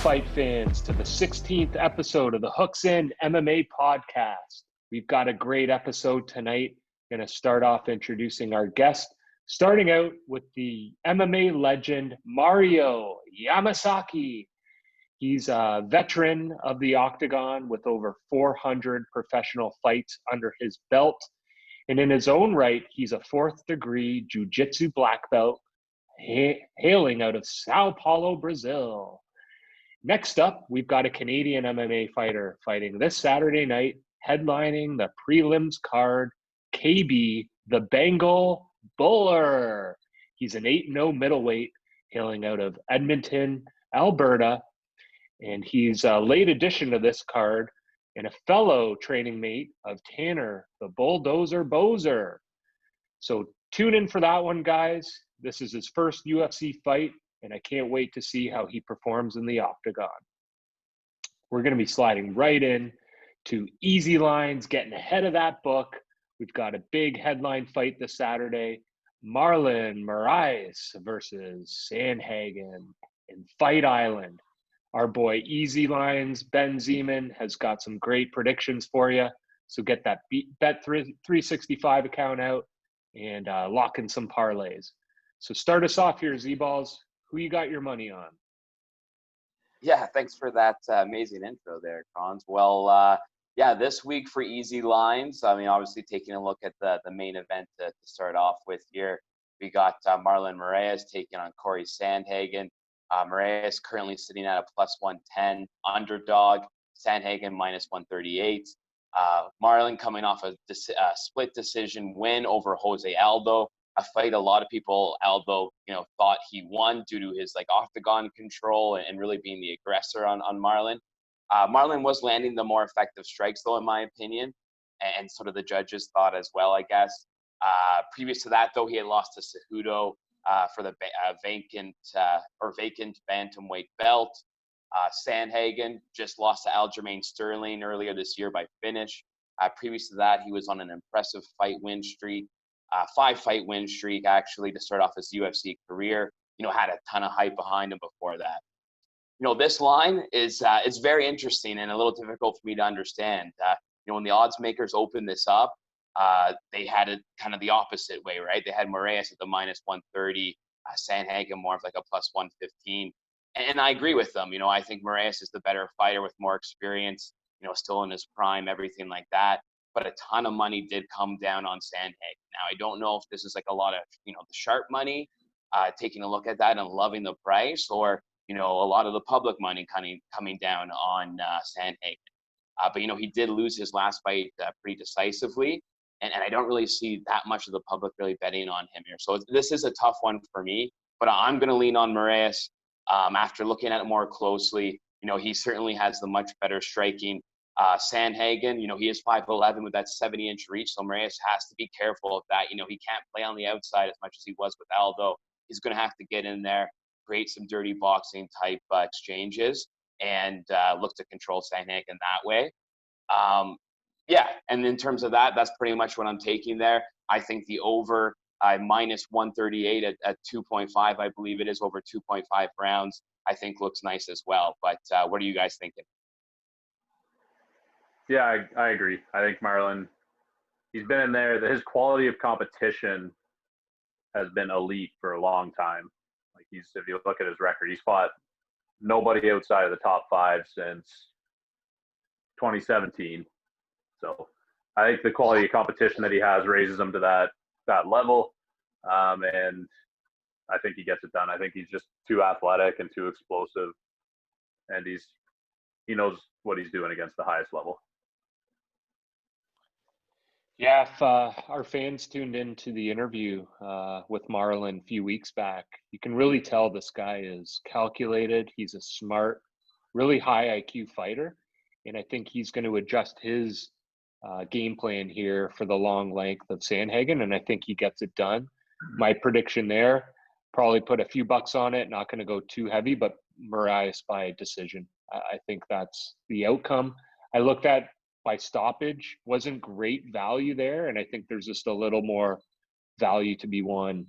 fight fans, to the 16th episode of the Hooks In MMA podcast. We've got a great episode tonight. Going to start off introducing our guest, starting out with the MMA legend Mario Yamasaki. He's a veteran of the octagon with over 400 professional fights under his belt. And in his own right, he's a fourth-degree jiu-jitsu black belt, hailing out of Sao Paulo, Brazil. Next up, we've got a Canadian MMA fighter fighting this Saturday night, headlining the prelims card, KB, the Bengal Bhullar. He's an 8-0 middleweight, hailing out of Edmonton, Alberta, and he's a late addition to this card and a fellow training mate of Tanner, the Bulldozer Bozer. So tune in for that one, guys. This is his first UFC fight, and I can't wait to see how he performs in the octagon. We're going to be sliding right in to Easy Lines, getting ahead of that book. We've got a big headline fight this Saturday, Marlon Moraes versus Sandhagen in Fight Island. Our boy Easy Lines, Ben Zeman, has got some great predictions for you. So get that Bet365 account out and lock in some parlays. So start us off here, Z-Balls. Who you got your money on? Yeah, thanks for that amazing intro there, Cons. Well, yeah, this week for Easy Lines, I mean, obviously taking a look at the main event to start off with here, we got Marlon Moraes taking on Corey Sandhagen. Moraes currently sitting at a plus 110 underdog, Sandhagen minus 138. Marlon coming off a split decision win over Jose Aldo, a fight a lot of people, Aldo, thought he won due to his octagon control and really being the aggressor on Marlon. Marlon was landing the more effective strikes, though, in my opinion, and sort of the judges thought as well, I guess. Previous to that, though, he had lost to Cejudo for the vacant bantamweight belt. Sandhagen just lost to Aljamain Sterling earlier this year by finish. Previous to that, he was on an impressive 5-fight win streak, actually, to start off his UFC career. Had a ton of hype behind him before that. This line is very interesting and a little difficult for me to understand. When the odds makers opened this up, they had it kind of the opposite way, right? They had Moraes at the minus 130, Sandhagen more of a plus 115. And I agree with them. I think Moraes is the better fighter with more experience, still in his prime, everything like that. But a ton of money did come down on Sandhagen. Now, I don't know if this is a lot of, the sharp money, taking a look at that and loving the price, or, a lot of the public money coming down on Sandhagen. But, he did lose his last fight pretty decisively. And I don't really see that much of the public really betting on him here. So this is a tough one for me, but I'm going to lean on Moraes. After looking at it more closely, he certainly has the much better striking. Sandhagen, he is 5'11" with that 70-inch reach, so Moraes has to be careful of that. He can't play on the outside as much as he was with Aldo. He's going to have to get in there, create some dirty boxing type exchanges, and look to control Sandhagen that way. Yeah, and in terms of that, that's pretty much what I'm taking there. I think the over minus 138 at 2.5, I believe it is, over 2.5 rounds, I think looks nice as well. But what are you guys thinking? Yeah, I agree. I think Marlon, he's been in there. His quality of competition has been elite for a long time. If you look at his record, he's fought nobody outside of the top 5 since 2017. So I think the quality of competition that he has raises him to that level, and I think he gets it done. I think he's just too athletic and too explosive, and he knows what he's doing against the highest level. Yeah, if our fans tuned into the interview with Marlon a few weeks back, you can really tell this guy is calculated. He's a smart, really high IQ fighter, and I think he's going to adjust his game plan here for the long length of Sandhagen, and I think he gets it done. My prediction there, probably put a few bucks on it, not going to go too heavy, but Moraes by decision. I think that's the outcome. I looked at by stoppage, wasn't great value there, and I think there's just a little more value to be won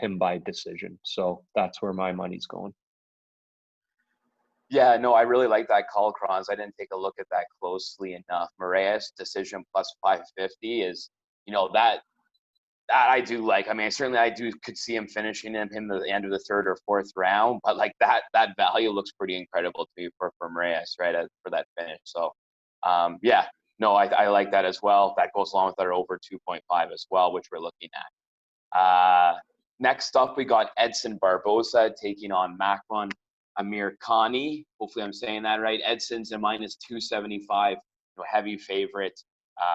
him by decision. So that's where my money's going. Yeah, no, I really like that call, Kronz. I didn't take a look at that closely enough. Moraes decision plus 550 is, that I do like. I mean, certainly I could see him finishing him at the end of the third or fourth round, but like that value looks pretty incredible to me for Moraes, right, for that finish. So, yeah, no, I like that as well. That goes along with our over 2.5 as well, which we're looking at. Next up, we got Edson Barboza taking on Makwan Amirkhani. Hopefully, I'm saying that right. Edson's a minus 275, heavy favorite.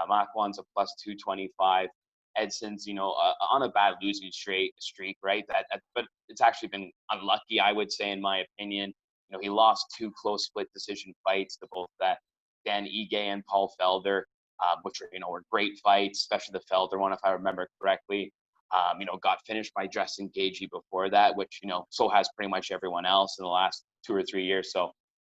Makwan's a plus 225. Edson's, on a bad losing streak, right? But it's actually been unlucky, I would say, in my opinion. He lost 2 close split decision fights to both Dan Ige and Paul Felder, which were great fights, especially the Felder one, if I remember correctly. Got finished by Justin Gaethje before that, which, so has pretty much everyone else in the last 2 or 3 years. So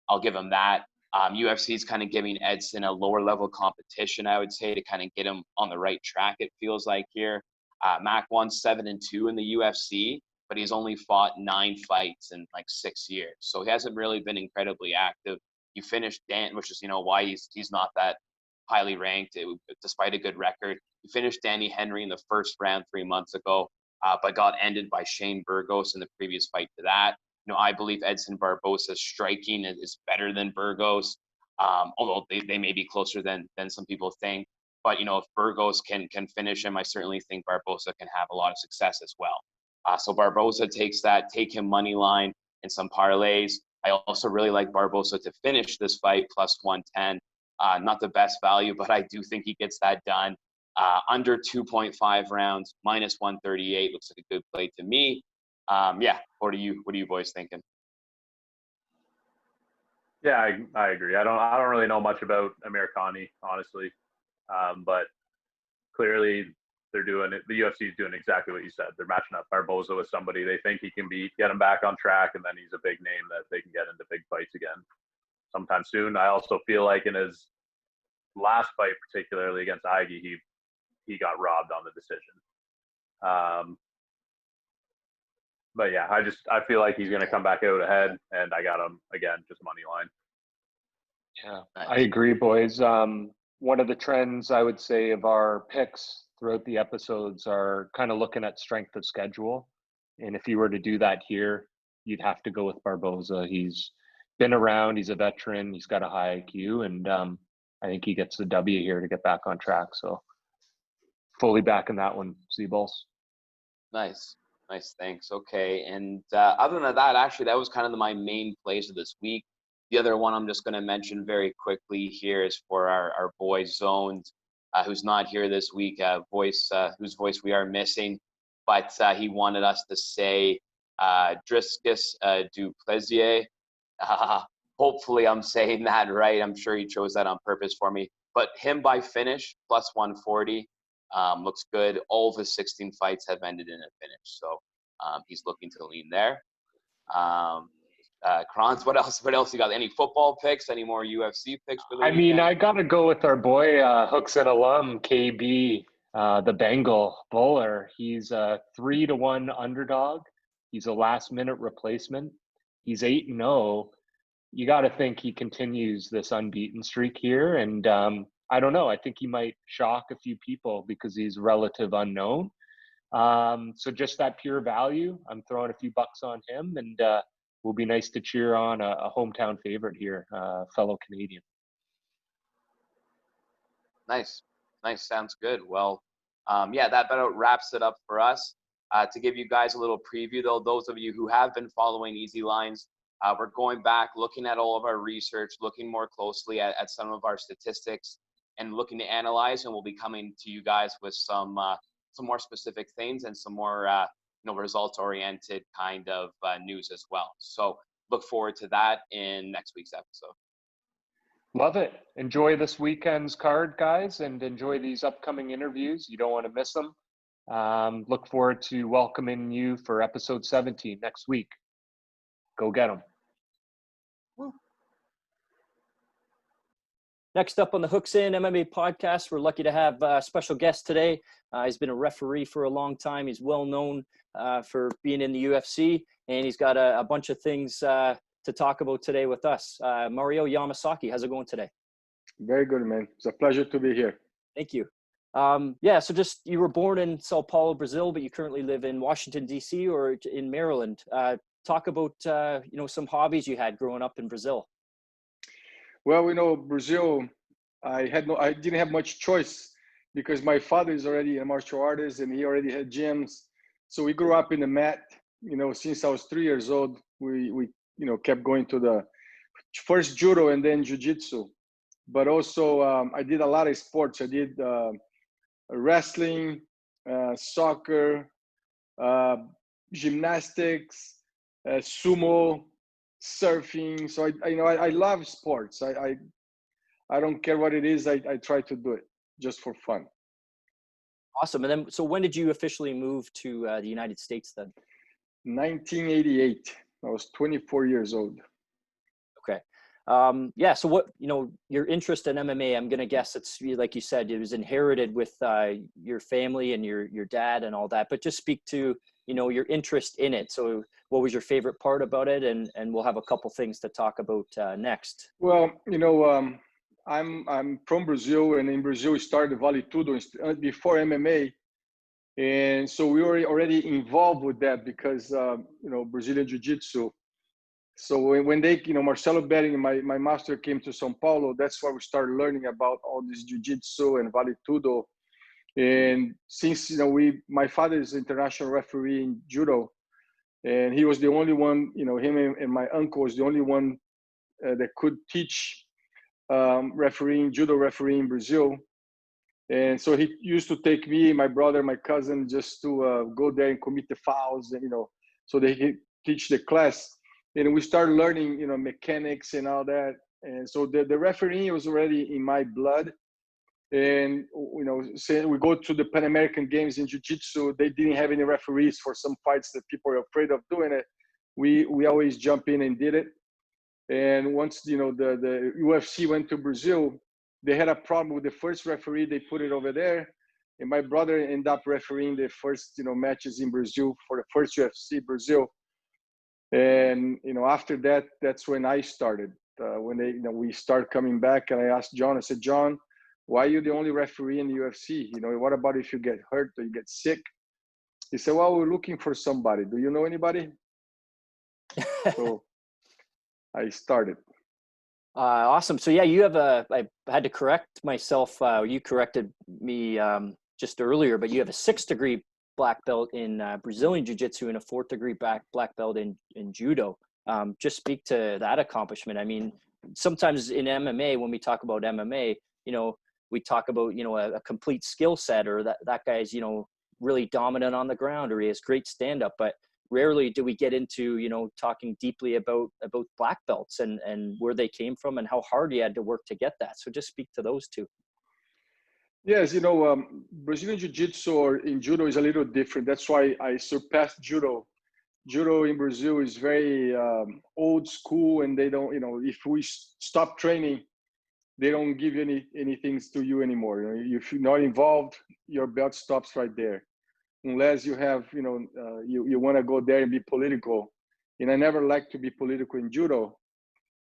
I'll give him that. UFC is kind of giving Edson a lower level competition, I would say, to kind of get him on the right track, it feels like here. Mac won 7-2 in the UFC, but he's only fought 9 fights in like 6 years. So he hasn't really been incredibly active. He finished Dan, which is, why he's not that highly ranked, despite a good record. He finished Danny Henry in the first round 3 months ago, but got ended by Shane Burgos in the previous fight to that. I believe Edson Barboza's striking is better than Burgos, although they may be closer than some people think. But, if Burgos can finish him, I certainly think Barboza can have a lot of success as well. So Barboza take him money line in some parlays. I also really like Barboza to finish this fight plus 110. Not the best value, but I do think he gets that done. Under 2.5 rounds, minus 138 looks like a good play to me. Yeah, what are you boys thinking? Yeah, I agree. I don't really know much about Amirkhani, honestly, but clearly they're doing it. The UFC is doing exactly what you said. They're matching up Barboza with somebody they think he can beat, get him back on track, and then he's a big name that they can get into big fights again sometime soon. I also feel like in his last fight, particularly against Ige, he got robbed on the decision. But yeah, I feel like he's going to come back out ahead, and I got him again, just money line. Yeah, I agree, boys. One of the trends I would say of our picks throughout the episodes are kind of looking at strength of schedule. And if you were to do that here, you'd have to go with Barboza. He's been around, he's a veteran, he's got a high IQ, and I think he gets the W here to get back on track. So fully back in that one, Z-Balls. Nice, thanks. Okay, and other than that, actually, that was kind of my main plays of this week. The other one I'm just going to mention very quickly here is for our boy Zoned, who's not here this week, whose voice we are missing, but he wanted us to say Dricus du Plessis. Hopefully I'm saying that right. I'm sure he chose that on purpose for me. But him by finish, plus 140, looks good. All of his 16 fights have ended in a finish. So he's looking to lean there. Kronz, what else you got? Any football picks? Any more UFC picks for the weekend? I got to go with our boy, Hooks and alum, KB, the Bengal Bhullar. He's a 3-1 underdog. He's a last-minute replacement. He's 8-0. You got to think he continues this unbeaten streak here. And I don't know. I think he might shock a few people because he's relative unknown. So just that pure value, I'm throwing a few bucks on him, and will be nice to cheer on a hometown favorite here, fellow Canadian. Nice. Sounds good. Well, yeah, that about wraps it up for us. To give you guys a little preview, though, those of you who have been following Easy Lines, we're going back, looking at all of our research, looking more closely at some of our statistics, and looking to analyze. And we'll be coming to you guys with some more specific things and some more results-oriented kind of news as well. So look forward to that in next week's episode. Love it. Enjoy this weekend's card, guys, and enjoy these upcoming interviews. You don't want to miss them. Look forward to welcoming you for episode 17 next week. Go get them. Next up on the Hooks In MMA podcast, we're lucky to have a special guest today. He's been a referee for a long time. He's well known for being in the UFC, and he's got a bunch of things to to talk about today with us. Mario Yamasaki, how's it going today? Very good, man. It's a pleasure to be here. Thank you. So just, you were born in Sao Paulo, Brazil, but you currently live in Washington, D.C. or in Maryland. Talk about, some hobbies you had growing up in Brazil. Well, Brazil, I didn't have much choice because my father is already a martial artist and he already had gyms. So we grew up in the mat, since I was 3 years old. We kept going to the first judo and then jiu-jitsu. But also I did a lot of sports. I did wrestling, soccer, gymnastics, sumo, surfing. So I love sports. I don't care what it is. I try to do it just for fun. Awesome. And then, so when did you officially move to the United States then? 1988. I was 24 years old. Okay. So what, your interest in MMA, I'm going to guess it's, like you said, it was inherited with your family and your dad and all that, but just speak to, your interest in it. So what was your favorite part about it? And we'll have a couple things to talk about next. Well, I'm from Brazil, and in Brazil we started Vale Tudo before MMA. And so we were already involved with that because, Brazilian Jiu-Jitsu. So when they, Marcelo Bering and my master came to São Paulo, that's why we started learning about all this Jiu-Jitsu and Vale Tudo. And since, my father is international referee in judo, and he was the only one, him and my uncle was the only one that could teach judo refereeing in Brazil. And so he used to take me, my brother, my cousin, just to go there and commit the fouls, and, so they could teach the class. And we started learning, mechanics and all that. And so the refereeing was already in my blood. And, say we go to the Pan American Games in Jiu-Jitsu, they didn't have any referees for some fights that people are afraid of doing it. We always jump in and did it. And once, the UFC went to Brazil, they had a problem with the first referee. They put it over there. And my brother ended up refereeing the first, matches in Brazil for the first UFC Brazil. And, after that, that's when I started. When we started coming back, and I asked John, I said, John, why are you the only referee in the UFC? What about if you get hurt or you get sick? He said, well, we're looking for somebody. Do you know anybody? So I started. Awesome. So yeah, you have I had to correct myself. You corrected me just earlier, but you have a 6th degree black belt in Brazilian Jiu-Jitsu and a 4th degree black belt in Judo. Just speak to that accomplishment. I mean, sometimes in MMA, when we talk about MMA, we talk about, a complete skill set, or that guy's, really dominant on the ground, or he has great stand-up, but rarely do we get into, talking deeply about black belts and where they came from and how hard you had to work to get that. So just speak to those two. Yes, Brazilian Jiu-Jitsu or in Judo is a little different. That's why I surpassed Judo. Judo in Brazil is very old school, and they don't, if we stop training, they don't give you anything to you anymore. If you're not involved, your belt stops right there. Unless you have, you want to go there and be political. And I never like to be political in Judo.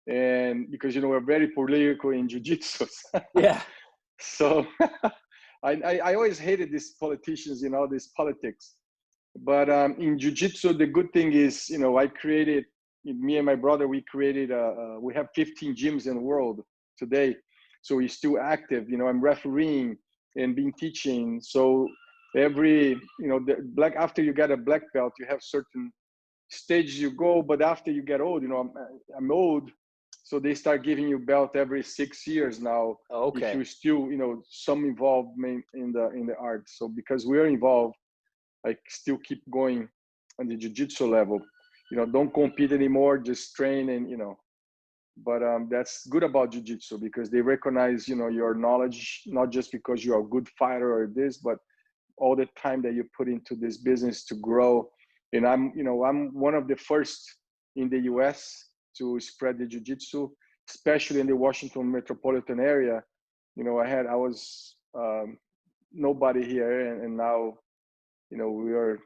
And because, we're very political in Jiu-Jitsu. Yeah. So I always hated these politicians, this politics. But in Jiu-Jitsu, the good thing is, me and my brother, we have 15 gyms in the world today. So we're still active. I'm refereeing and been teaching. So every, after you get a black belt, you have certain stages you go. But after you get old, I'm old. So they start giving you belt every 6 years now. Okay. If you still, some involvement in the art. So because we're involved, I still keep going on the jiu-jitsu level. Don't compete anymore, just train and, But that's good about jiu-jitsu because they recognize, your knowledge, not just because you're a good fighter or this, but all the time that you put into this business to grow. And I'm one of the first in the US to spread the jiu-jitsu, especially in the Washington metropolitan area. I was nobody here, and now, we are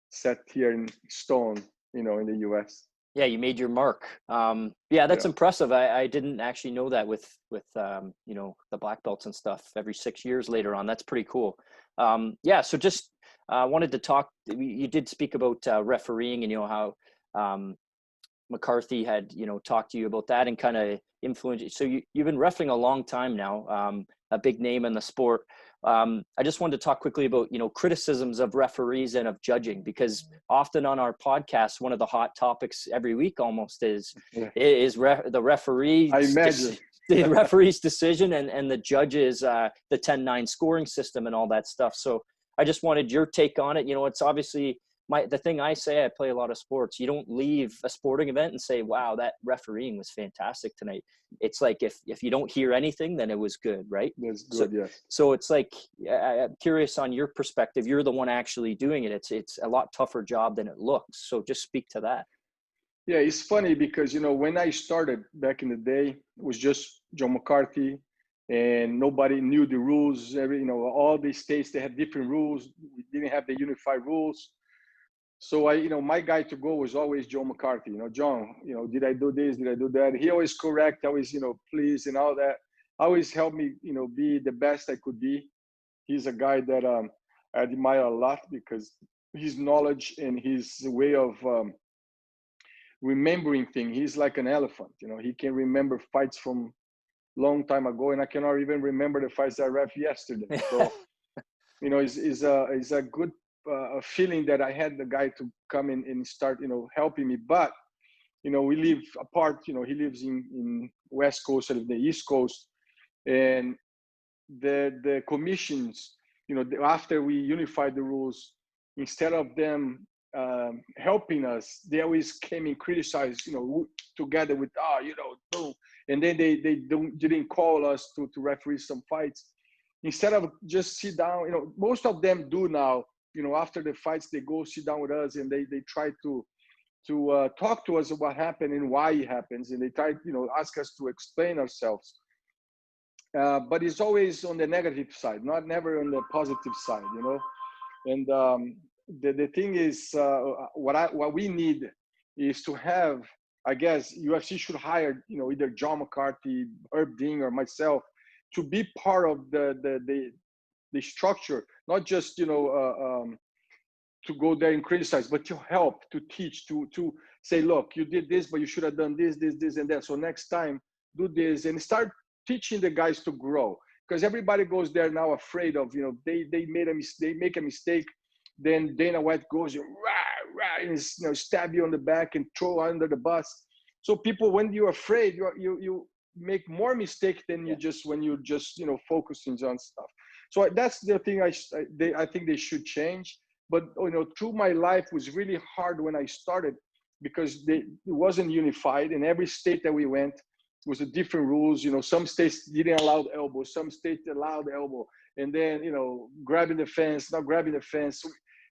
set here in stone, in the US. Yeah, you made your mark. Yeah, that's Yeah. impressive. I didn't actually know that with you know, the black belts and stuff every 6 years later on. That's pretty cool. Yeah, so just wanted to talk. You did speak about refereeing, and you know how McCarthy had, you know, talked to you about that and kind of influenced you. So you've been refereeing a long time now, a big name in the sport. I just wanted to talk quickly about, you know, criticisms of referees and of judging, because often on our podcast, one of the hot topics every week almost is the referee. I imagine. The referee's decision and the judges, the 10-9 scoring system and all that stuff. So I just wanted your take on it. You know, it's obviously the thing I say, I play a lot of sports. You don't leave a sporting event and say, wow, that refereeing was fantastic tonight. It's like, if you don't hear anything, then it was good, right? That's good, yes. So it's like, I'm curious on your perspective. You're the one actually doing it. It's a lot tougher job than it looks. So just speak to that. Yeah, it's funny because, you know, when I started back in the day, it was just John McCarthy and nobody knew the rules. You know, all the states, they had different rules. We didn't have the unified rules. So you know, my guy to go was always Joe McCarthy. You know, John, you know, did I do this? Did I do that? He always correct, always, you know, please and all that. Always helped me, you know, be the best I could be. He's a guy that I admire a lot because his knowledge and his way of remembering things. He's like an elephant. You know, he can remember fights from long time ago, and I cannot even remember the fights I ref yesterday. So, you know, it's a good a feeling that I had the guy to come in and start, you know, helping me. But, you know, we live apart. You know, he lives in West Coast, I live the East Coast, and the commissions, you know, after we unified the rules, instead of them helping us, they always came and criticized, you know, together with, you know, boom, and then they didn't call us to referee some fights. Instead of just sit down, you know, most of them do now. You know, after the fights, they go sit down with us and they try to talk to us about what happened and why it happens, and they try, you know, ask us to explain ourselves. But it's always on the negative side, never on the positive side, you know. And the thing is, what we need is to have, I guess, UFC should hire, you know, either John McCarthy, Herb Dean, or myself to be part of the structure, not just, you know, to go there and criticize, but to help, to teach, to say, look, you did this, but you should have done this, and that. So next time, do this, and start teaching the guys to grow. Because everybody goes there now afraid of, you know, they make a mistake, then Dana White goes, rah, rah, and, you know, stab you on the back and throw under the bus. So people, when you're afraid, you make more mistakes than you just when you're just, you know, focusing on stuff. So that's the thing I think they should change. But, you know, through my life was really hard when I started because it wasn't unified. In every state that we went was a different rules. You know, some states didn't allow the elbow, some states allowed the elbow, and then, you know, grabbing the fence, not grabbing the fence.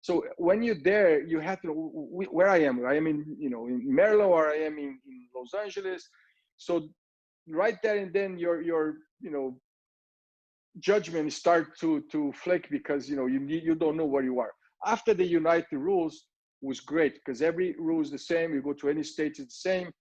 So when you're there, you have to know where I am. I am in, you know, in Maryland, or I am in Los Angeles. So right there and then your you know, judgment start to flake because, you know, you don't know where you are. After they unite the rules was great because every rule is the same. You go to any state, it's the same.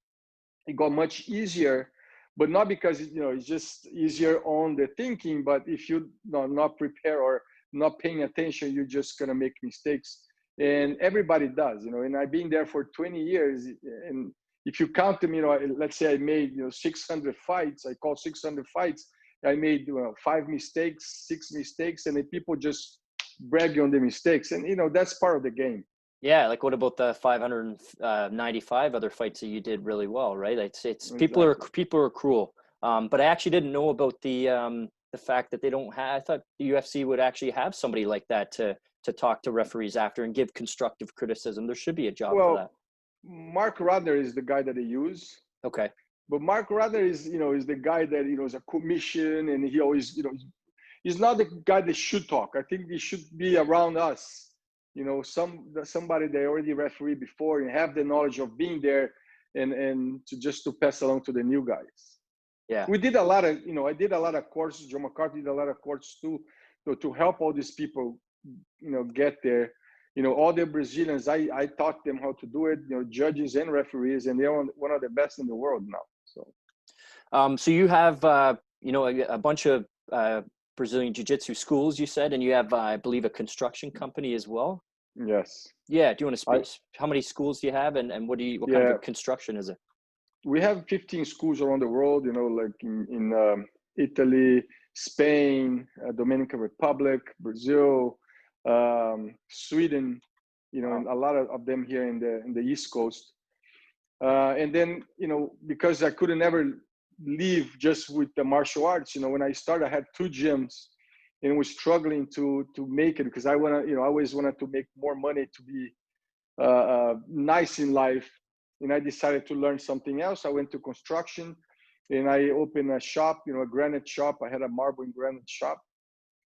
It got much easier, but not because, you know, it's just easier on the thinking, but if you not prepare or not paying attention, you're just gonna make mistakes. And everybody does, you know, and I've been there for 20 years. And if you count them, you know, let's say I made, you know, 600 fights, I call 600 fights. I made, you know, 5 mistakes, 6 mistakes, and then people just brag on the mistakes. And, you know, that's part of the game. Yeah, like what about the 595 other fights that you did really well, right? It's Exactly. people are cruel. But I actually didn't know about the fact that they don't have. I thought the UFC would actually have somebody like that to talk to referees after and give constructive criticism. There should be a job for that. Mark Radner is the guy that they use. Okay. But Mark Radner is, you know, is the guy that, you know, is a commission, and he always, you know, he's not the guy that should talk. I think he should be around us, you know, somebody that already refereed before and have the knowledge of being there and to pass along to the new guys. Yeah. We did a lot of, you know, I did a lot of courses. Joe McCarthy did a lot of courses too, to help all these people, you know, get there. all the Brazilians, I taught them how to do it, judges and referees, and they're one of the best in the world now. So you have, a bunch of Brazilian Jiu-Jitsu schools, you said, and you have, I believe, a construction company as well. Yes. Yeah. Do you want to speak? How many schools do you have, and what kind of construction is it? We have 15 schools around the world, like in Italy, Spain, Dominican Republic, Brazil, Sweden, and a lot of them here in the East Coast. And then, because I couldn't ever leave just with the martial arts, when I started, I had 2 gyms and was struggling to make it, because I always wanted to make more money to be nice in life. And I decided to learn something else. I went to construction and I opened a shop, a granite shop. I had a marble and granite shop.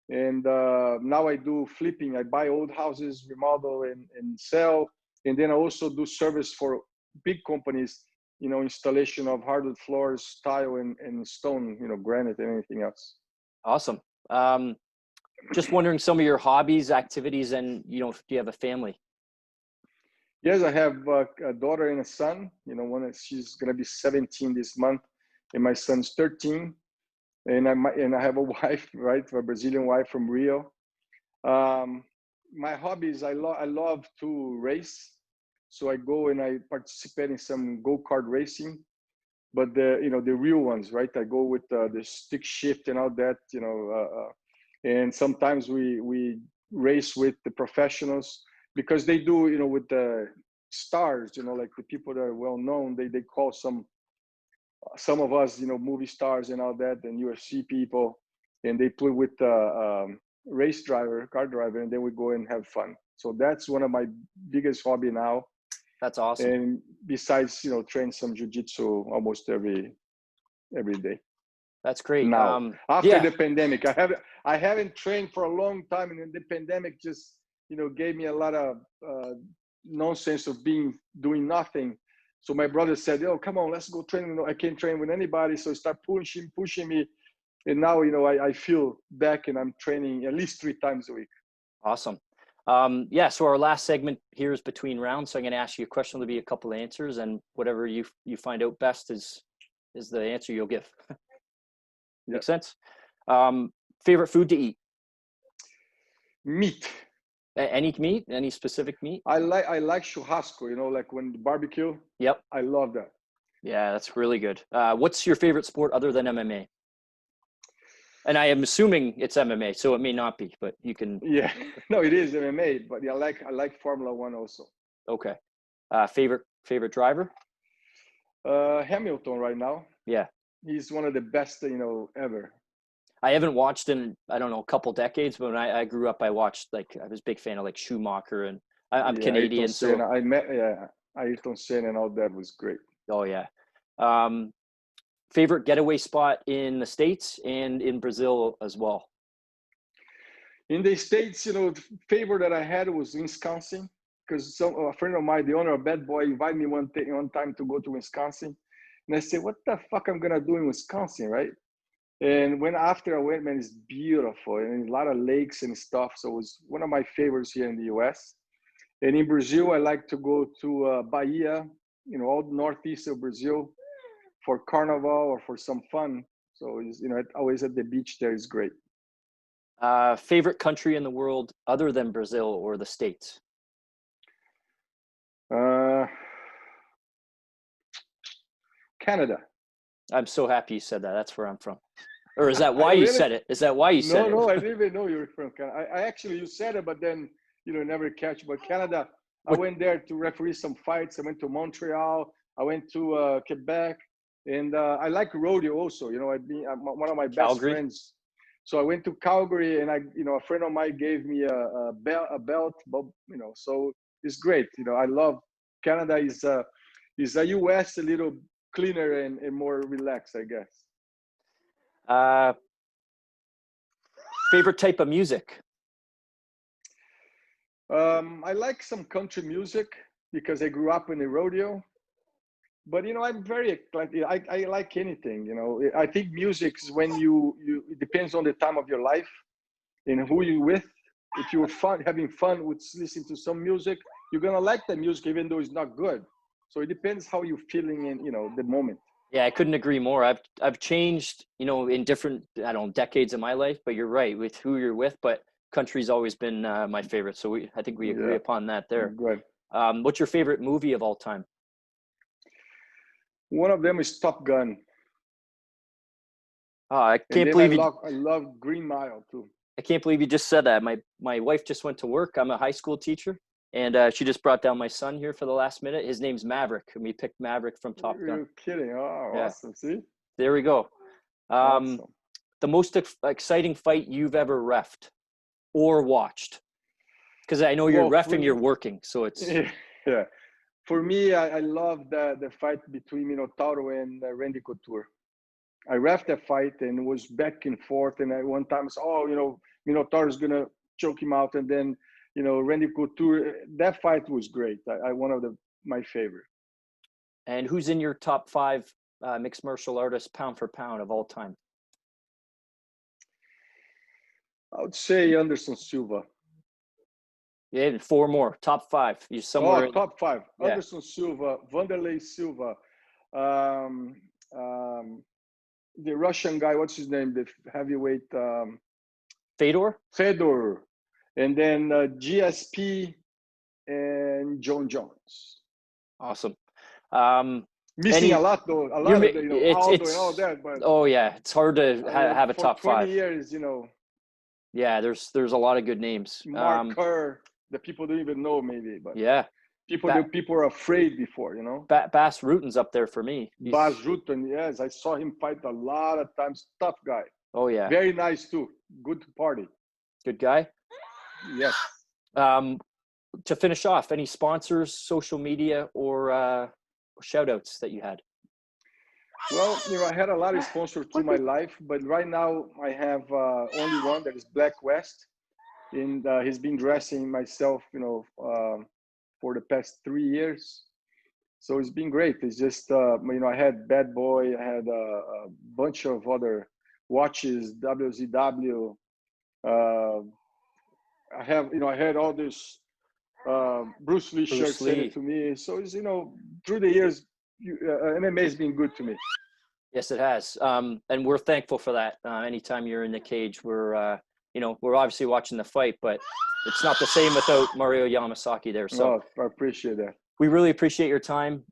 And now I do flipping. I buy old houses, remodel and sell. And then I also do service for big companies, installation of hardwood floors, tile and stone, granite and anything else. Awesome. Just wondering some of your hobbies, activities, and, do you have a family? Yes, I have a daughter and a son. She's gonna be 17 this month, and my son's 13. And I have a wife, right, a Brazilian wife from Rio. My hobbies, I love to race, so I go and I participate in some go-kart racing, but the real ones, right? I go with the stick shift and all that, and sometimes we race with the professionals, because they do, with the stars, like the people that are well known, they call some of us, movie stars and all that, and UFC people, and they play with race driver, car driver, and then we go and have fun. So that's one of my biggest hobby now. That's awesome. And besides, train some jiu-jitsu almost every day. That's great. Now, after the pandemic, I haven't trained for a long time, and the pandemic just gave me a lot of nonsense of doing nothing. So my brother said, "Oh, come on, let's go train." I can't train with anybody, so he started pushing me, and now I feel back, and I'm training at least 3 times a week. Awesome. So our last segment here is between rounds. So I'm going to ask you a question. There'll be a couple of answers, and whatever you find out best is the answer you'll give. Make sense? Favorite food to eat? Meat. Any meat? Any specific meat? I like churrasco, like when barbecue. Yep. I love that. Yeah, that's really good. What's your favorite sport other than MMA? And I am assuming it's MMA, so it may not be, but you can. Yeah, no, it is MMA, but I like Formula 1 also. Okay. Favorite driver? Hamilton right now. Yeah. He's one of the best, ever. I haven't watched in, I don't know, a couple decades, but when I grew up, I watched, I was a big fan of Schumacher, and I'm Canadian. So I met Ayrton Senna and all that was great. Oh yeah. Favorite getaway spot in the States and in Brazil as well? In the States, the favorite that I had was Wisconsin, because a friend of mine, the owner of Bad Boy, invited me one time to go to Wisconsin. And I said, what the fuck I'm going to do in Wisconsin, right? And after I went, man, it's beautiful and a lot of lakes and stuff. So it was one of my favorites here in the US. And in Brazil, I like to go to Bahia, all northeast of Brazil for carnival or for some fun. So, always at the beach there is great. Favorite country in the world other than Brazil or the States? Canada. I'm so happy you said that. That's where I'm from. Or is that why you said it? Is that why you said it? No, I didn't even know you were from Canada. I actually, you said it, but then, never catch. But Canada, I went there to referee some fights. I went to Montreal. I went to Quebec. And I like rodeo also. I'm one of my best friends. So I went to Calgary, and a friend of mine gave me a belt. So it's great. I love Canada. Is a US a little cleaner and more relaxed, I guess. Favorite type of music? I like some country music because I grew up in the rodeo. But I'm very eclectic. I like anything. I think music is when it depends on the time of your life and who you're with. if you're having fun with listening to some music, you're gonna like the music even though it's not good. So it depends how you're feeling in the moment. Yeah, I couldn't agree more. I've changed, in different, I don't know, decades of my life, but you're right with who you're with. But country's always been my favorite. So I think we agree upon that there. Good. What's your favorite movie of all time? One of them is Top Gun. Oh, I can't believe I love Green Mile too. I can't believe you just said that. My wife just went to work. I'm a high school teacher, and she just brought down my son here for the last minute. His name's Maverick, and we picked Maverick from Top Gun. You're kidding. Oh, Yeah. Awesome. See? There we go. Awesome. The most exciting fight you've ever reffed or watched? Because I know you're reffing, you're working, so it's yeah. For me, I love the fight between Minotauro and Randy Couture. I reffed that fight and it was back and forth. And at one time, Minotauro is gonna choke him out, and then Randy Couture. That fight was great. One of my favorite. And who's in your top 5 mixed martial artists pound for pound of all time? I would say Anderson Silva. Yeah, 4 more. Top 5. You somewhere. Top 5. Yeah. Anderson Silva, Vanderlei Silva, the Russian guy. What's his name? The heavyweight. Fedor, and then GSP and John Jones. Awesome. Missing a lot though. A lot of Aldo and all that. But oh yeah, it's hard to have a top 5. 20 years, Yeah, there's a lot of good names. Mark Kerr, that people don't even know maybe, but yeah, people are afraid before, Bas Rutten's up there for me. Bas Rutten, yes, I saw him fight a lot of times. Tough guy. Oh yeah, very nice too. Good party. Good guy. Yes. To finish off, any sponsors, social media, or shout outs that you had? Well, I had a lot of sponsors through my life, but right now I have only one, that is Black West. And he's been dressing myself, for the past 3 years. So it's been great. It's just, I had Bad Boy, I had a bunch of other watches, WZW. I had all this Bruce Lee shirts sent to me. So it's, through the years, MMA has been good to me. Yes, it has. And we're thankful for that. Anytime you're in the cage, we're obviously watching the fight, but it's not the same without Mario Yamasaki there. So I appreciate that. We really appreciate your time.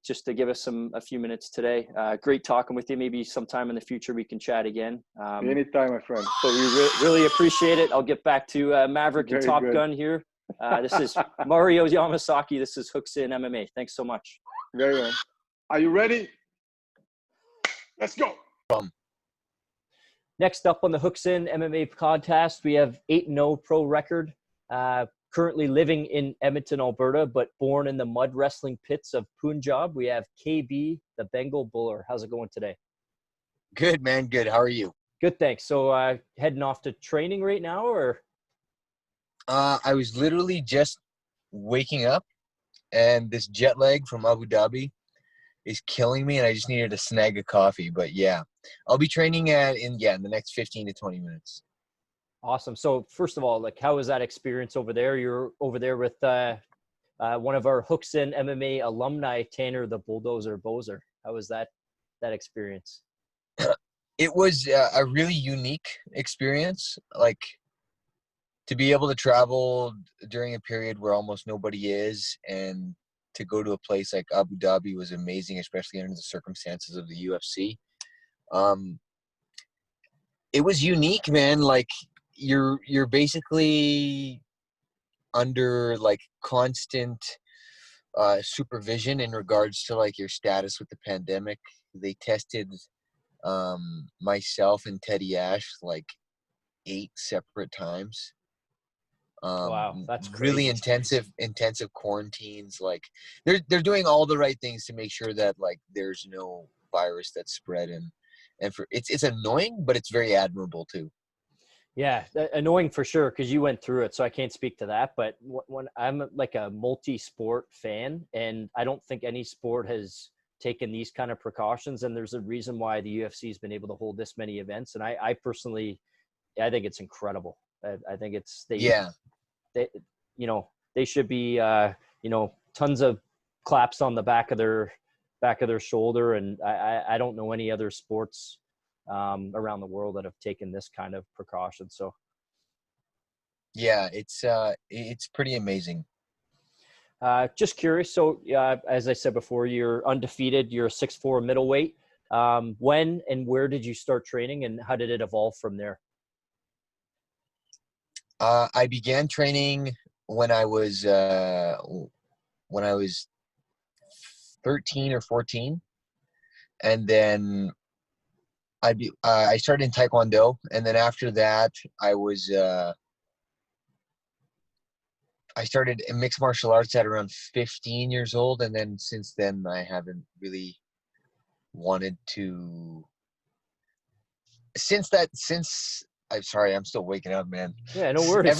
Just to give us a few minutes today. Great talking with you. Maybe sometime in the future we can chat again. Anytime, my friend. But we really appreciate it. I'll get back to Maverick and Top Gun here. This is Mario Yamasaki. This is Hooks In MMA. Thanks so much. Very well. Are you ready? Let's go. Next up on the Hooks In MMA podcast, we have 8-0 pro record. Currently living in Edmonton, Alberta, but born in the mud wrestling pits of Punjab. We have KB, the Bengal Bhullar. How's it going today? Good, man. Good. How are you? Good, thanks. So heading off to training right now, or? I was literally just waking up, and this jet lag from Abu Dhabi is killing me, and I just needed to snag a coffee. But yeah, I'll be training in the next 15 to 20 minutes. Awesome. So first of all, how was that experience over there? You're over there with one of our Hooks In MMA alumni, Tanner the Bulldozer Bozer. How was that experience? It was a really unique experience. To be able to travel during a period where almost nobody is, and to go to a place like Abu Dhabi was amazing, especially under the circumstances of the UFC. It was unique, man. You're basically under constant supervision in regards to your status with the pandemic. They tested myself and Teddy Ash 8 separate times. Wow, that's crazy. Really intensive quarantines. They're doing all the right things to make sure that there's no virus that's spread, and it's annoying, but it's very admirable too. Yeah, annoying for sure, because you went through it, so I can't speak to that. But when I'm a multi-sport fan, and I don't think any sport has taken these kind of precautions, and there's a reason why the UFC has been able to hold this many events. And I personally, I think it's incredible. I think it's Yeah. they they should be tons of claps on the back of their shoulder. And I don't know any other sports around the world that have taken this kind of precaution. So Yeah, it's pretty amazing. just curious. So as I said before, you're undefeated. You're a 6'4" middleweight. When and where did you start training, and how did it evolve from there? I began training when I was 13 or 14, and then I started in Taekwondo, and then after that I started in mixed martial arts at around 15 years old, and then since then I haven't really wanted to. I'm sorry, I'm still waking up, man. Yeah, no worries.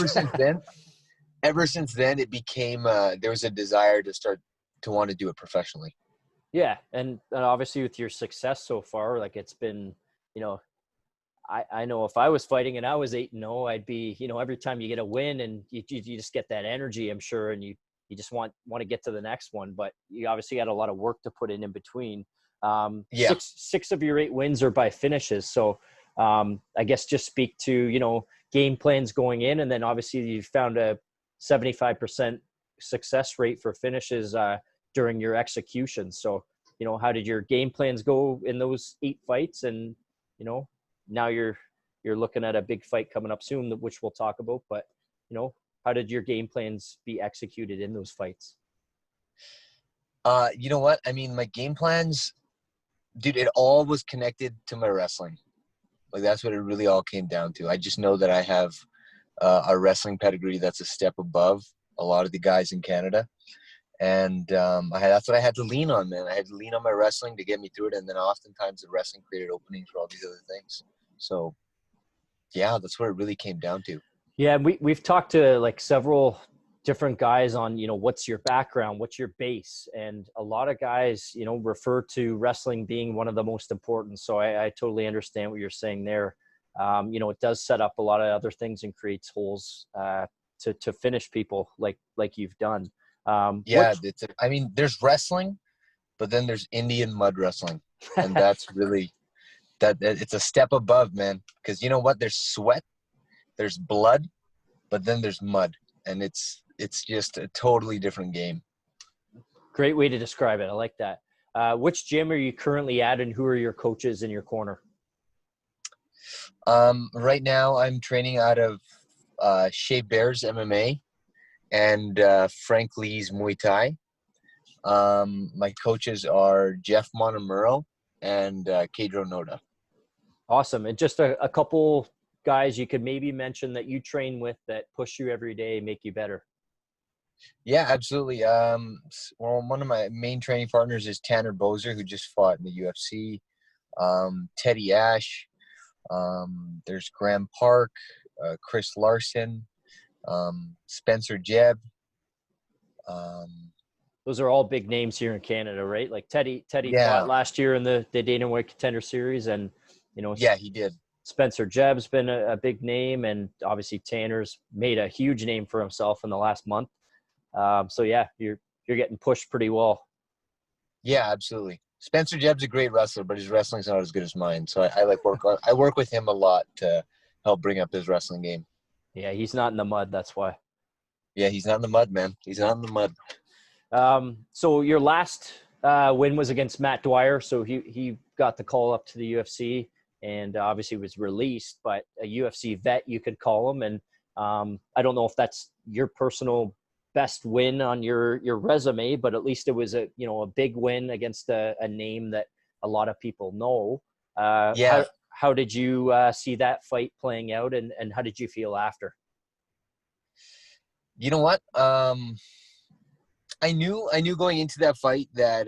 Ever since then, it became there was a desire to want to do it professionally. Yeah, and obviously with your success so far, like it's been, I know if I was fighting and I was 8-0, I'd be, every time you get a win and you just get that energy, I'm sure, and you just want to get to the next one. But you obviously had a lot of work to put in between. Yeah. Six of your 8 wins are by finishes. So I guess just speak to, game plans going in, and then obviously you found a 75% success rate for finishes during your execution. So, how did your game plans go in those 8 fights? And, now you're looking at a big fight coming up soon, which we'll talk about, but, how did your game plans be executed in those fights? You know what? I mean, my game plans, dude, it all was connected to my wrestling. Like, that's what it really all came down to. I just know that I have a wrestling pedigree that's a step above a lot of the guys in Canada. And that's what I had to lean on, man. I had to lean on my wrestling to get me through it. And then oftentimes the wrestling created openings for all these other things. So, yeah, that's what it really came down to. Yeah, we've talked to like several different guys on, what's your background, what's your base, and a lot of guys, refer to wrestling being one of the most important. So I totally understand what you're saying there. It does set up a lot of other things and creates holes to finish people like you've done. There's wrestling, but then there's Indian mud wrestling, and that's really that it's a step above, man. Because you know what? There's sweat, there's blood, but then there's mud, and it's just a totally different game. Great way to describe it. I like that. Which gym are you currently at, and who are your coaches in your corner? Right now, I'm training out of Shea Bear's MMA and Frank Lee's Muay Thai. My coaches are Jeff Montemuro and Kedro Noda. Awesome. And just a couple guys you could maybe mention that you train with that push you every day, make you better. Yeah, absolutely. One of my main training partners is Tanner Bozer, who just fought in the UFC. Teddy Ash. There's Graham Park, Chris Larson, Spencer Jebb. Those are all big names here in Canada, right? Like Teddy fought last year in the Dana White Contender Series, and yeah, he did. Spencer Jebb's been a big name, and obviously Tanner's made a huge name for himself in the last month. So yeah, you're getting pushed pretty well. Yeah, absolutely. Spencer Jebb's a great wrestler, but his wrestling's not as good as mine. So I work with him a lot to help bring up his wrestling game. Yeah, he's not in the mud. That's why. Yeah, he's not in the mud, man. He's not in the mud. So your last win was against Matt Dwyer. So he got the call up to the UFC, and obviously was released, but a UFC vet, you could call him. And I don't know if that's your personal best win on your resume, but at least it was a big win against a name that a lot of people know. How did you see that fight playing out, and how did you feel after? You know what? I knew going into that fight that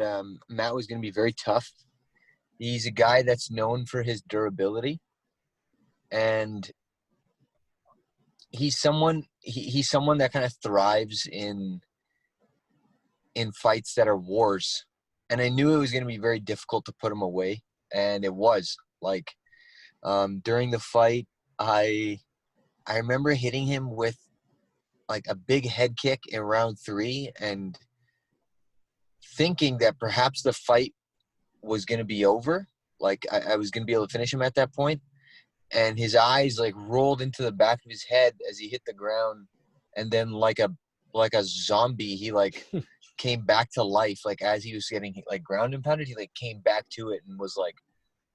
Matt was going to be very tough. He's a guy that's known for his durability, and he's someone that kind of thrives in fights that are wars. And I knew it was going to be very difficult to put him away, and it was. Like during the fight, I I remember hitting him with like a big head kick in round 3 and thinking that perhaps the fight was going to be over. Like I was going to be able to finish him at that point. And his eyes like rolled into the back of his head as he hit the ground. And then like a zombie, he like came back to life. Like as he was getting like ground and pounded, he like came back to it and was like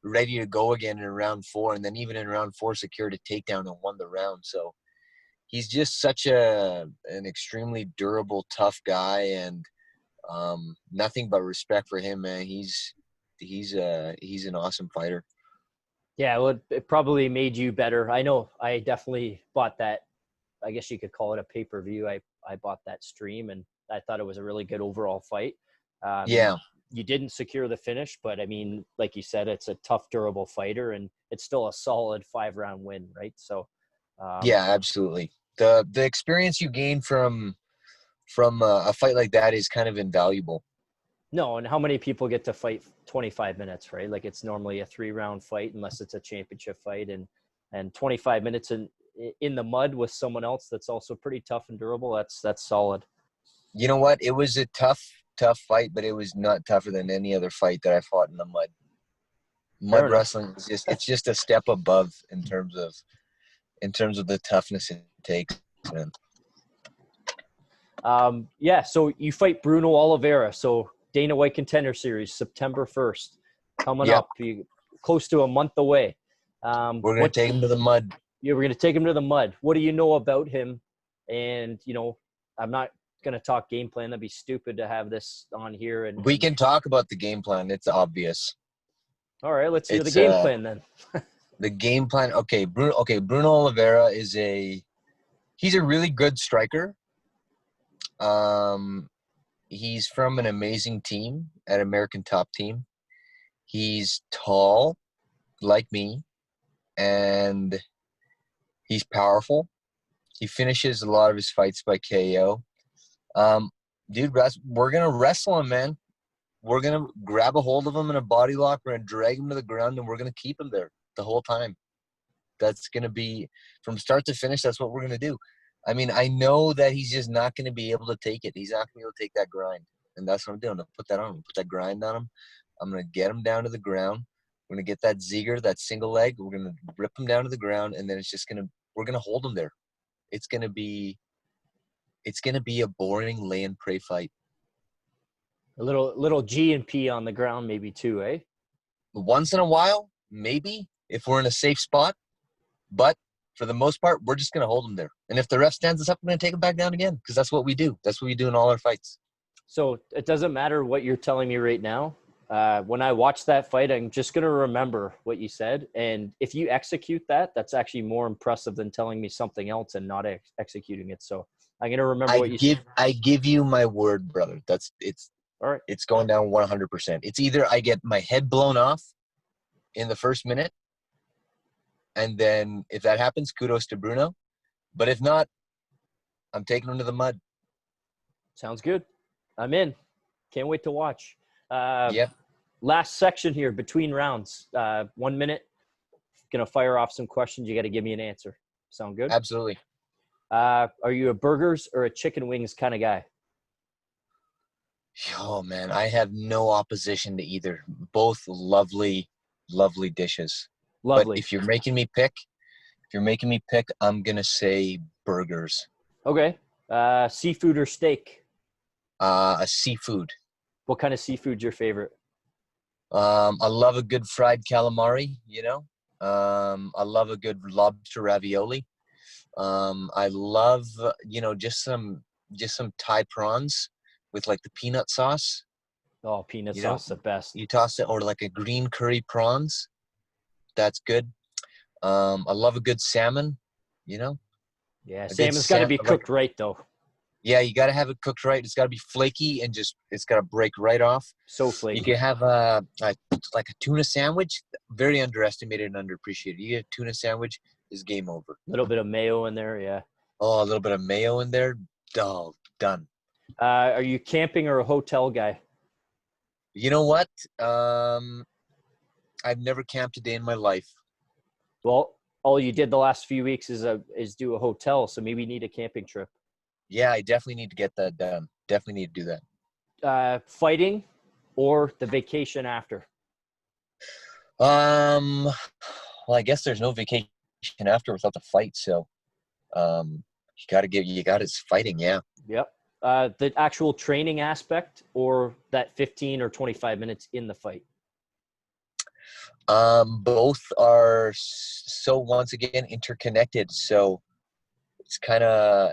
ready to go again in round 4. And then even in round 4 secured a takedown and won the round. So he's just such an extremely durable, tough guy, and nothing but respect for him, man. He's an awesome fighter. Yeah, well, it probably made you better. I know I definitely bought that. I guess you could call it a pay-per-view. I bought that stream, and I thought it was a really good overall fight. Yeah. You didn't secure the finish, but I mean, like you said, it's a tough, durable fighter, and it's still a solid 5-round win, right? So, yeah, absolutely. The experience you gain from a fight like that is kind of invaluable. No, and how many people get to fight 25 minutes, right? Like it's normally a 3-round fight unless it's a championship fight, and 25 minutes in the mud with someone else that's also pretty tough and durable. That's solid. You know what? It was a tough fight, but it was not tougher than any other fight that I fought in the mud. Mud wrestling is it's just a step above in terms of the toughness it takes, man. Yeah, so you fight Bruno Oliveira. So Dana White Contender Series, September 1st, coming up. You close to a month away. We're going to take him to the mud. Yeah, we're going to take him to the mud. What do you know about him? And, I'm not going to talk game plan. That'd be stupid to have this on here. And we can talk about the game plan. It's obvious. All right, let's hear the game plan then. The game plan. Okay, Bruno Oliveira he's a really good striker. He's from an amazing team, an American Top Team. He's tall, like me, and he's powerful. He finishes a lot of his fights by KO. Dude, we're gonna wrestle him, man. We're gonna grab a hold of him in a body lock. We're gonna drag him to the ground, and we're gonna keep him there the whole time. That's gonna be from start to finish. That's what we're gonna do. I mean, I know that he's just not going to be able to take it. He's not going to be able to take that grind. And that's what I'm doing. I'm going to put that on him, put that grind on him. I'm going to get him down to the ground. We're going to get that Ziegler, that single leg. We're going to rip him down to the ground. And then we're going to hold him there. It's going to be a boring lay and pray fight. A little G and P on the ground maybe too, eh? Once in a while, maybe, if we're in a safe spot. But for the most part, we're just going to hold him there. And if the ref stands us up, we're going to take him back down again because that's what we do. That's what we do in all our fights. So it doesn't matter what you're telling me right now. When I watch that fight, I'm just going to remember what you said. And if you execute that, that's actually more impressive than telling me something else and not executing it. So I'm going to remember what you said. I give you my word, brother. All right. It's going down 100%. It's either I get my head blown off in the first minute, and then if that happens, kudos to Bruno. But if not, I'm taking him to the mud. Sounds good. I'm in. Can't wait to watch. Yep. Last section here, between rounds. 1 minute. Going to fire off some questions. You got to give me an answer. Sound good? Absolutely. Are you a burgers or a chicken wings kind of guy? Oh, man, I have no opposition to either. Both lovely, lovely dishes. Lovely. But if you're making me pick, I'm going to say burgers. Okay. Seafood or steak? A seafood. What kind of seafood's your favorite? I love a good fried calamari, I love a good lobster ravioli. I love, just some Thai prawns with like the peanut sauce. Oh, peanut sauce, the best. You toss it, or like a green curry prawns. That's good. I love a good salmon, Yeah, salmon's got to be cooked right, though. Yeah, you got to have it cooked right. It's got to be flaky and it's got to break right off. So flaky. You can have like a tuna sandwich. Very underestimated and underappreciated. You get a tuna sandwich, is game over. A little bit of mayo in there, yeah. Oh, a little bit of mayo in there. Oh, done. Are you camping or a hotel guy? You know what? I've never camped a day in my life. Well, all you did the last few weeks is do a hotel. So maybe you need a camping trip. Yeah, I definitely need to get that done. Definitely need to do that. Fighting or the vacation after? Well, I guess there's no vacation after without the fight. So, you got it's fighting. Yeah. Yep. The actual training aspect or that 15 or 25 minutes in the fight? Both are so once again interconnected. So it's kind of,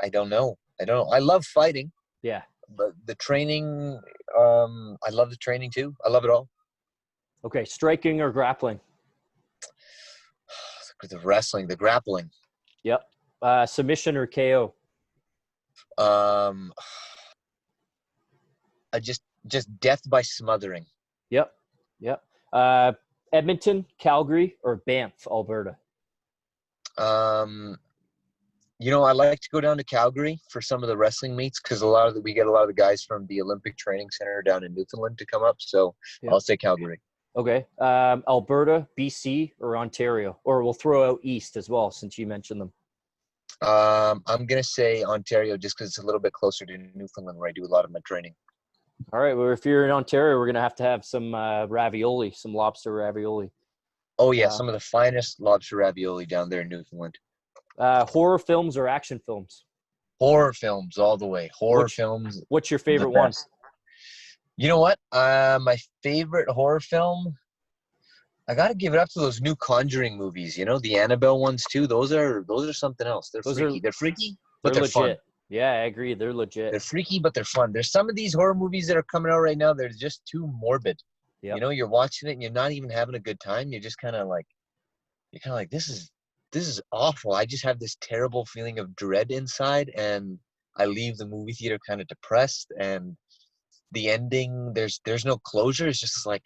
I don't know. I love fighting, Yeah. but the training, I love the training too. I love it all. Okay. Striking or grappling? The wrestling, the grappling. Yep. Submission or KO? I just death by smothering. Yep. Yep. Edmonton, Calgary, or Banff, Alberta? I like to go down to Calgary for some of the wrestling meets because we get a lot of the guys from the Olympic Training Center down in Newfoundland to come up. So Yep. I'll say Calgary. Okay. Alberta, BC, or Ontario? Or we'll throw out East as well since you mentioned them. I'm gonna say Ontario just because it's a little bit closer to Newfoundland where I do a lot of my training. All right. Well, if you're in Ontario, we're going to have some ravioli, some lobster ravioli. Oh yeah, some of the finest lobster ravioli down there in Newfoundland. Horror films or action films? Horror films all the way. Horror films. What's your favorite one? You know what? My favorite horror film, I got to give it up to those new Conjuring movies. The Annabelle ones too. Those are something else. They're freaky, but they're legit. fun. Yeah, I agree. They're legit. They're freaky, but they're fun. There's some of these horror movies that are coming out right now. They're just too morbid. Yep. You're watching it and you're not even having a good time. You're just kind of like, this is awful. I just have this terrible feeling of dread inside, and I leave the movie theater kind of depressed. And the ending, there's no closure. It's just like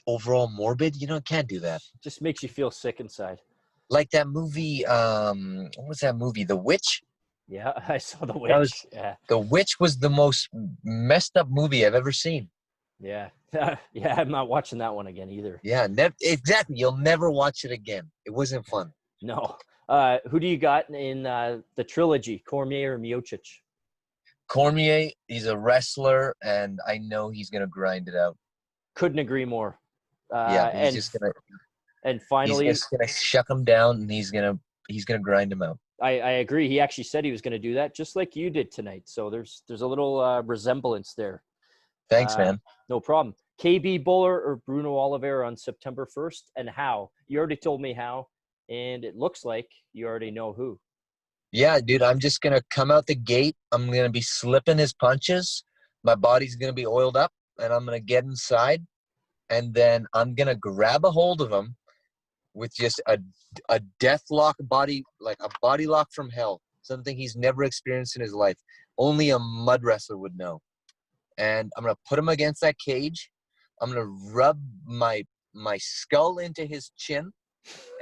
overall morbid. Can't do that. Just makes you feel sick inside. Like that movie. What was that movie? The Witch. Yeah, I saw The Witch. The Witch was the most messed up movie I've ever seen. Yeah. Yeah, I'm not watching that one again either. Yeah, exactly. You'll never watch it again. It wasn't fun. No. Who do you got in the trilogy, Cormier or Miocic? Cormier, he's a wrestler, and I know he's going to grind it out. Couldn't agree more. He's just going to – and finally – he's just going to shuck him down, and he's going to grind him out. I agree. He actually said he was going to do that just like you did tonight. So there's a little resemblance there. Thanks, man. No problem. KB Bhullar or Bruno Oliveira on September 1st, and how? You already told me how, and it looks like you already know who. Yeah, dude, I'm just going to come out the gate. I'm going to be slipping his punches. My body's going to be oiled up, and I'm going to get inside, and then I'm going to grab a hold of him with just a death lock body, like a body lock from hell, something he's never experienced in his life. Only a mud wrestler would know. And I'm going to put him against that cage. I'm going to rub my skull into his chin,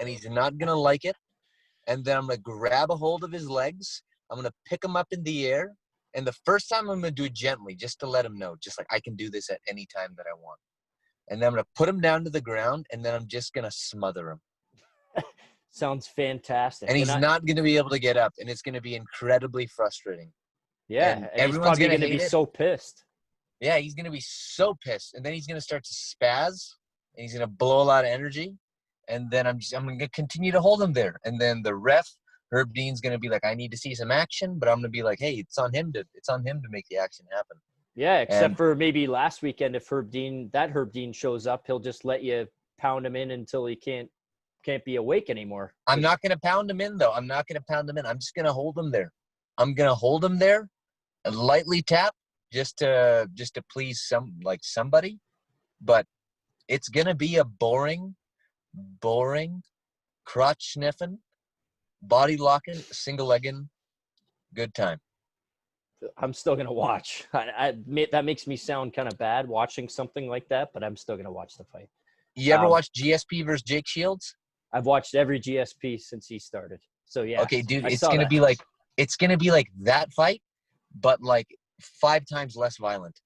and he's not going to like it. And then I'm going to grab a hold of his legs. I'm going to pick him up in the air. And the first time I'm going to do it gently, just to let him know, just like I can do this at any time that I want. And then I'm going to put him down to the ground, and then I'm just going to smother him. Sounds fantastic. And he's not going to be able to get up, and it's going to be incredibly frustrating. Yeah, and he's probably going to be so pissed. Yeah, he's going to be so pissed. And then he's going to start to spaz, and he's going to blow a lot of energy. And then I'm going to continue to hold him there. And then the ref, Herb Dean's going to be like, I need to see some action. But I'm going to be like, hey, it's on him to make the action happen. Yeah, except for maybe last weekend, if Herb Dean shows up, he'll just let you pound him in until he can't be awake anymore. I'm not going to pound him in, though. I'm not going to pound him in. I'm just going to hold him there. I'm going to hold him there and lightly tap just to please somebody. But it's going to be a boring, crotch sniffing, body locking, single legging, good time. I'm still going to watch. That makes me sound kind of bad watching something like that, but I'm still going to watch the fight. You ever watch GSP versus Jake Shields? I've watched every GSP since he started. So yeah. Okay, dude, it's going to be like that fight, but like 5 times less violent.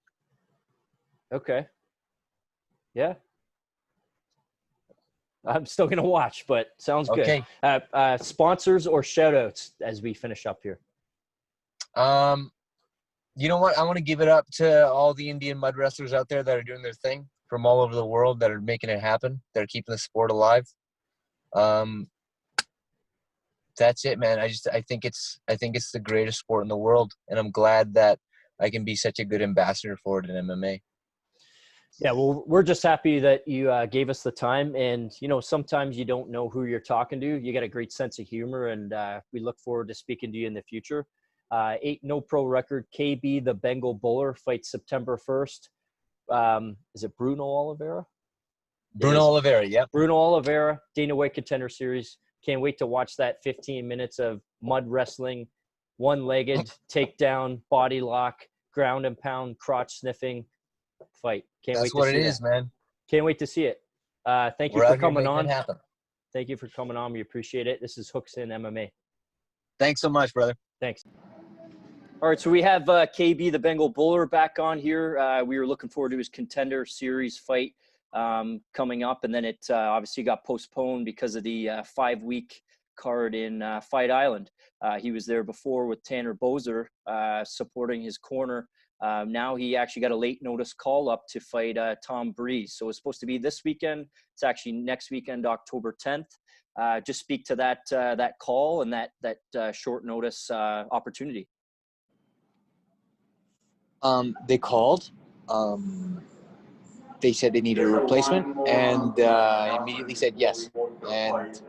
Okay. Yeah. I'm still going to watch, but sounds Okay. good. Sponsors or shout outs as we finish up here? You know what? I want to give it up to all the Indian mud wrestlers out there that are doing their thing from all over the world, that are making it happen, that are keeping the sport alive. That's it, man. I think it's the greatest sport in the world, and I'm glad that I can be such a good ambassador for it in MMA. Yeah, well, we're just happy that you gave us the time. And, you know, sometimes you don't know who you're talking to. You got a great sense of humor, and we look forward to speaking to you in the future. 8-0 pro record. KB, the Bengal Bhullar, fights September 1st. Is it Bruno Oliveira? Bruno Oliveira, yeah. Bruno Oliveira, Dana White Contender Series. Can't wait to watch that 15 minutes of mud wrestling, one-legged, takedown, body lock, ground and pound, crotch sniffing fight. That's what it is, man. Can't wait to see it. Thank you for coming on. Thank you for coming on. We appreciate it. This is Hooks in MMA. Thanks so much, brother. Thanks. All right, so we have KB, the Bengal Bhullar, back on here. We were looking forward to his Contender Series fight coming up, and then it obviously got postponed because of the 5-week card in Fight Island. He was there before with Tanner Boser supporting his corner. Now he actually got a late notice call up to fight Tom Breeze. So it's supposed to be this weekend. It's actually next weekend, October 10th. Just speak to that call and that short notice opportunity. They called. They said they needed a replacement, and immediately said yes. And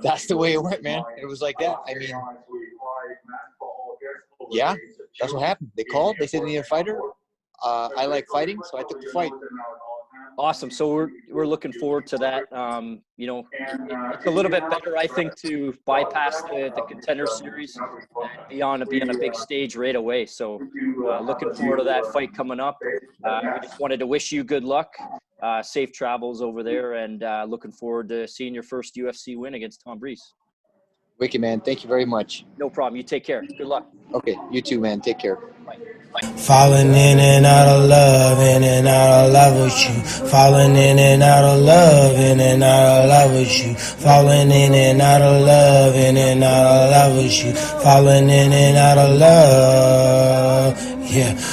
that's the way it went, man. It was like that. I mean, yeah, that's what happened. They called. They said they needed a fighter. I like fighting, so I took the fight. Awesome. So we're looking forward to that. You know, it's a little bit better, I think, to bypass the Contender Series and be on a big stage right away. So looking forward to that fight coming up. We just wanted to wish you good luck, safe travels over there, and looking forward to seeing your first UFC win against Tom Breeze. Wicked, man. Thank you very much. No problem. You take care. Good luck. Okay. You too, man. Take care. Bye. Falling in and out of love, in and out of love with you. Falling in and out of love, in and out of love with you. Falling in and out of love, in and out of love with you. Falling in and out of love, yeah.